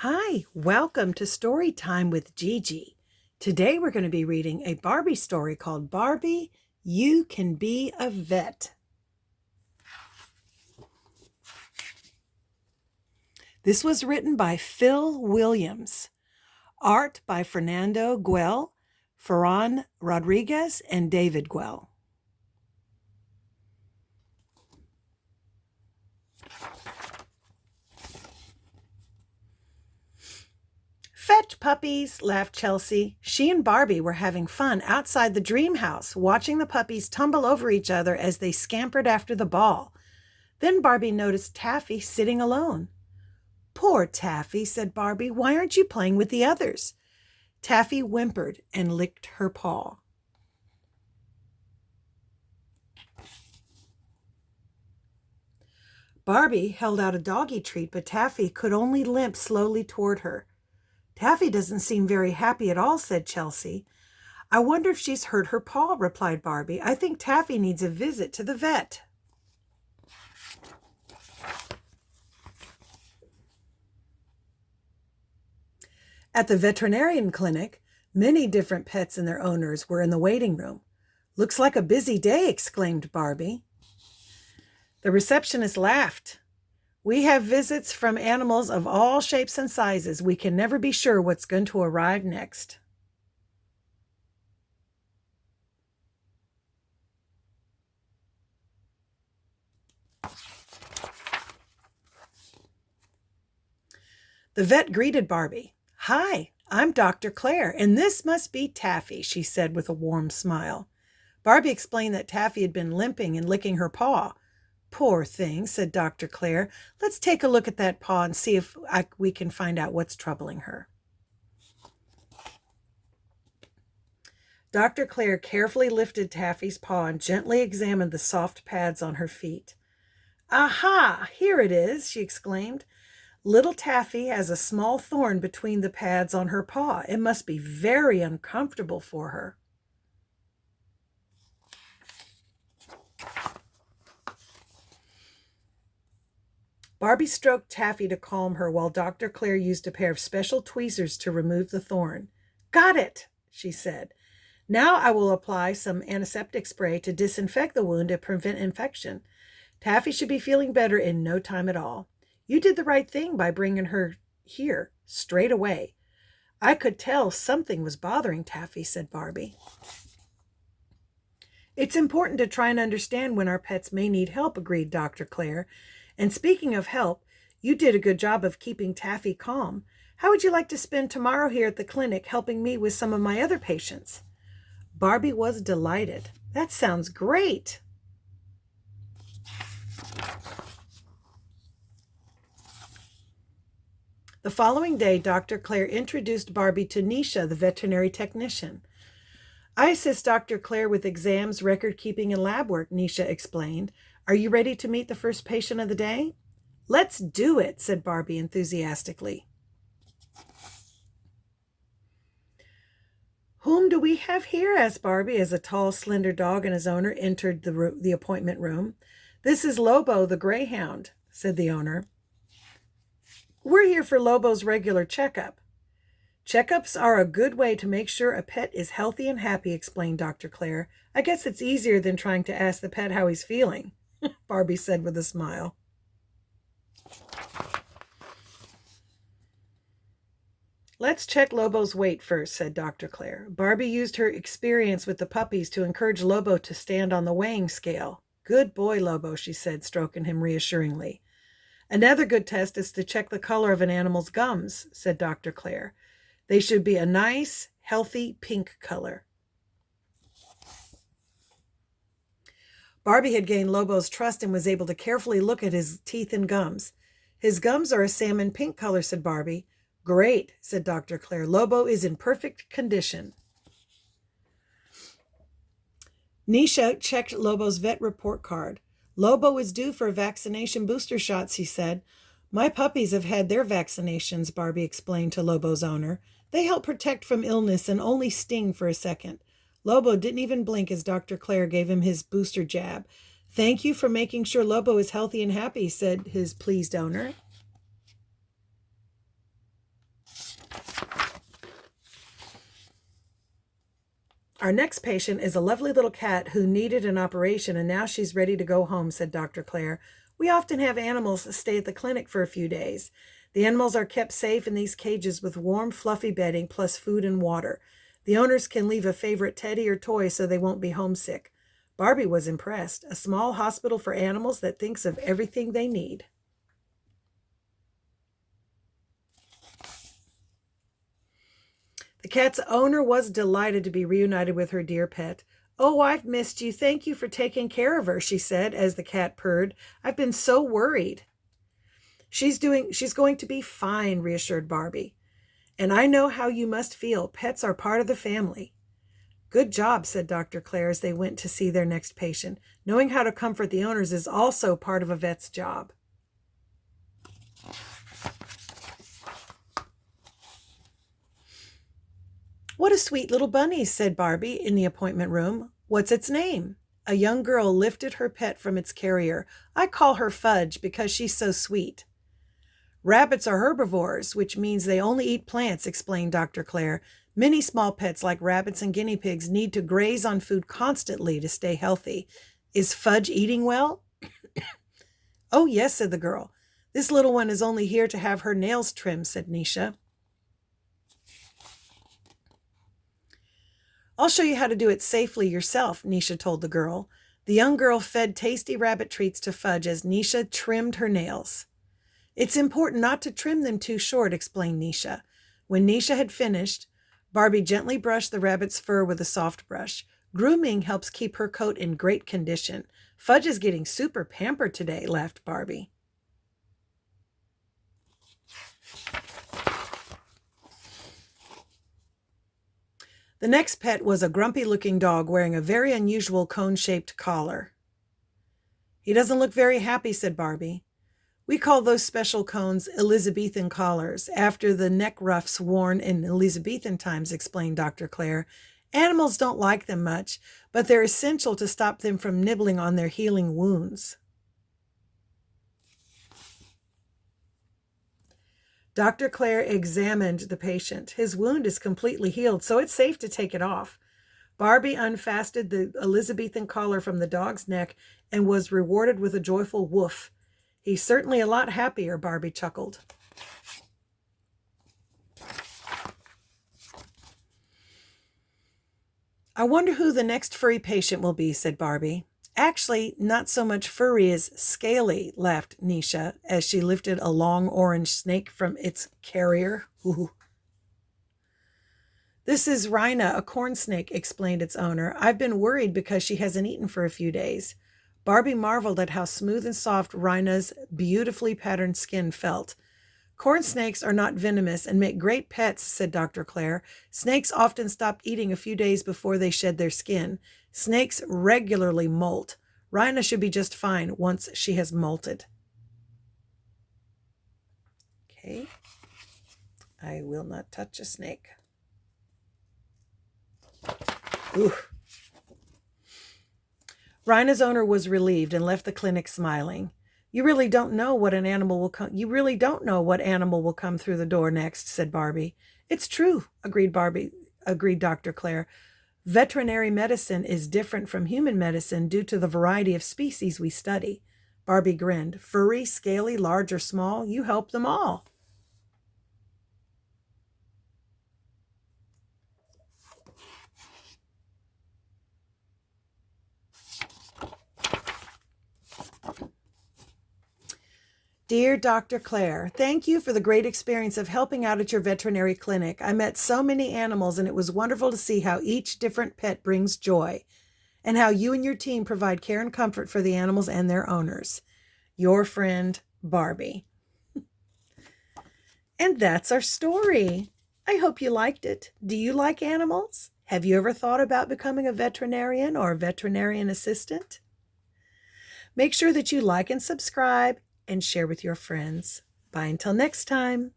Hi, welcome to Story Time with Gigi. Today we're going to be reading a Barbie story called Barbie, You Can Be a Vet. This was written by Phil Williams. Art by Fernando Güell, Ferran Rodriguez, and David Güell. Fetch puppies, laughed Chelsea. She and Barbie were having fun outside the dream house, watching the puppies tumble over each other as they scampered after the ball. Then Barbie noticed Taffy sitting alone. Poor Taffy, said Barbie. Why aren't you playing with the others? Taffy whimpered and licked her paw. Barbie held out a doggy treat, but Taffy could only limp slowly toward her. Taffy doesn't seem very happy at all, said Chelsea. I wonder if she's hurt her paw, replied Barbie. I think Taffy needs a visit to the vet. At the veterinarian clinic, many different pets and their owners were in the waiting room. Looks like a busy day, exclaimed Barbie. The receptionist laughed. We have visits from animals of all shapes and sizes. We can never be sure what's going to arrive next. The vet greeted Barbie. Hi, I'm Dr. Claire, and this must be Taffy, she said with a warm smile. Barbie explained that Taffy had been limping and licking her paw. Poor thing, said Dr. Claire. Let's take a look at that paw and see if we can find out what's troubling her. Dr. Claire carefully lifted Taffy's paw and gently examined the soft pads on her feet. Aha, here it is, she exclaimed. Little Taffy has a small thorn between the pads on her paw. It must be very uncomfortable for her. Barbie stroked Taffy to calm her while Dr. Claire used a pair of special tweezers to remove the thorn. Got it, she said. Now I will apply some antiseptic spray to disinfect the wound and prevent infection. Taffy should be feeling better in no time at all. You did the right thing by bringing her here straight away. I could tell something was bothering Taffy, said Barbie. It's important to try and understand when our pets may need help, agreed Dr. Claire. And speaking of help, you did a good job of keeping Taffy calm. How would you like to spend tomorrow here at the clinic helping me with some of my other patients? Barbie was delighted. That sounds great. The following day, Dr. Claire introduced Barbie to Nisha, the veterinary technician. I assist Dr. Claire with exams, record keeping, and lab work, Nisha explained. Are you ready to meet the first patient of the day? Let's do it, said Barbie enthusiastically. Whom do we have here? Asked Barbie as a tall, slender dog and his owner entered the appointment room. This is Lobo, the greyhound, said the owner. We're here for Lobo's regular checkup. Checkups are a good way to make sure a pet is healthy and happy, explained Dr. Claire. I guess it's easier than trying to ask the pet how he's feeling, Barbie said with a smile. Let's check Lobo's weight first, said Dr. Claire. Barbie used her experience with the puppies to encourage Lobo to stand on the weighing scale. Good boy, Lobo, she said, stroking him reassuringly. Another good test is to check the color of an animal's gums, said Dr. Claire. They should be a nice, healthy pink color. Barbie had gained Lobo's trust and was able to carefully look at his teeth and gums. His gums are a salmon pink color, said Barbie. Great, said Dr. Claire. Lobo is in perfect condition. Nisha checked Lobo's vet report card. Lobo is due for vaccination booster shots, he said. My puppies have had their vaccinations, Barbie explained to Lobo's owner. They help protect from illness and only sting for a second. Lobo didn't even blink as Dr. Claire gave him his booster jab. Thank you for making sure Lobo is healthy and happy, said his pleased owner. Our next patient is a lovely little cat who needed an operation and now she's ready to go home, said Dr. Clare. We often have animals stay at the clinic for a few days. The animals are kept safe in these cages with warm, fluffy bedding plus food and water. The owners can leave a favorite teddy or toy so they won't be homesick. Barbie was impressed. A small hospital for animals that thinks of everything they need. The cat's owner was delighted to be reunited with her dear pet. "Oh, I've missed you. Thank you for taking care of her," she said as the cat purred. "I've been so worried." She's going to be fine," reassured Barbie. "And I know how you must feel. Pets are part of the family." "Good job," said Dr. Clare as they went to see their next patient. "Knowing how to comfort the owners is also part of a vet's job." "What a sweet little bunny," said Barbie in the appointment room. "What's its name?" A young girl lifted her pet from its carrier. "I call her Fudge because she's so sweet." "Rabbits are herbivores, which means they only eat plants," explained Dr. Clare. "Many small pets like rabbits and guinea pigs need to graze on food constantly to stay healthy. Is Fudge eating well?" "Oh, yes," said the girl. "This little one is only here to have her nails trimmed," said Nisha. "I'll show you how to do it safely yourself," Nisha told the girl. The young girl fed tasty rabbit treats to Fudge as Nisha trimmed her nails. "It's important not to trim them too short," explained Nisha. When Nisha had finished, Barbie gently brushed the rabbit's fur with a soft brush. "Grooming helps keep her coat in great condition. Fudge is getting super pampered today," laughed Barbie. The next pet was a grumpy-looking dog wearing a very unusual cone-shaped collar. "He doesn't look very happy," said Barbie. "We call those special cones Elizabethan collars, after the neck ruffs worn in Elizabethan times," explained Dr. Clare. "Animals don't like them much, but they're essential to stop them from nibbling on their healing wounds." Dr. Clare examined the patient. "His wound is completely healed, so it's safe to take it off." Barbie unfastened the Elizabethan collar from the dog's neck and was rewarded with a joyful woof. "He's certainly a lot happier," Barbie chuckled. "I wonder who the next furry patient will be," said Barbie. "Actually, not so much furry as scaly," laughed Nisha as she lifted a long orange snake from its carrier. Ooh. "This is Rhina, a corn snake," explained its owner. "I've been worried because she hasn't eaten for a few days." Barbie marveled at how smooth and soft Rhina's beautifully patterned skin felt. "Corn snakes are not venomous and make great pets," said Dr. Clare. "Snakes often stop eating a few days before they shed their skin. Snakes regularly molt. Rhina should be just fine once she has molted." Okay. I will not touch a snake. Ooh. Rhina's owner was relieved and left the clinic smiling. You really don't know what animal will come through the door next," said Barbie. "It's true," agreed Dr. Clare. "Veterinary medicine is different from human medicine due to the variety of species we study." Barbie grinned. "Furry, scaly, large or small, you help them all." Dear Dr. Clare, thank you for the great experience of helping out at your veterinary clinic. I met so many animals and it was wonderful to see how each different pet brings joy and how you and your team provide care and comfort for the animals and their owners. Your friend, Barbie. And that's our story. I hope you liked it. Do you like animals? Have you ever thought about becoming a veterinarian or a veterinarian assistant? Make sure that you like and subscribe and share with your friends. Bye until next time.